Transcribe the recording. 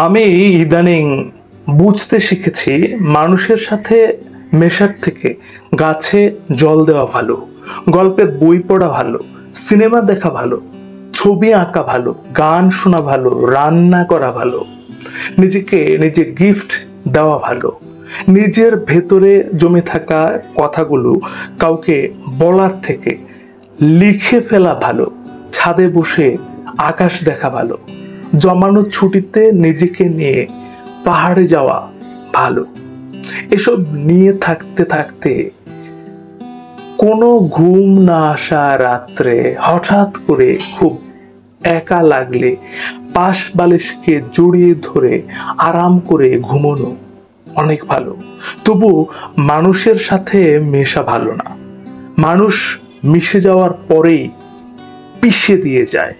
আমি ইদানিং বুঝতে শিখেছি মানুষের সাথে মেশার থেকে গাছে জল দেওয়া ভালো, গল্পের বই পড়া ভালো, সিনেমা দেখা ভালো, ছবি আঁকা ভালো, গান শোনা ভালো, রান্না করা ভালো, নিজে গিফট দেওয়া ভালো, নিজের ভেতরে জমে থাকা কথাগুলো কাউকে বলার থেকে লিখে ফেলা ভালো, ছাদে বসে আকাশ দেখা ভালো, জমানো ছুটিতে নিজেকে নিয়ে পাহাড়ে যাওয়া ভালো। এসব নিয়ে থাকতে থাকতে কোনো ঘুম না আসা রাত্রে হঠাৎ করে খুব একা লাগলে পাশ বালিশকে জড়িয়ে ধরে আরাম করে ঘুমানো অনেক ভালো। তবু মানুষের সাথে মেশা ভালো না, মানুষ মিশে যাওয়ার পরেই পিষে দিয়ে যায়।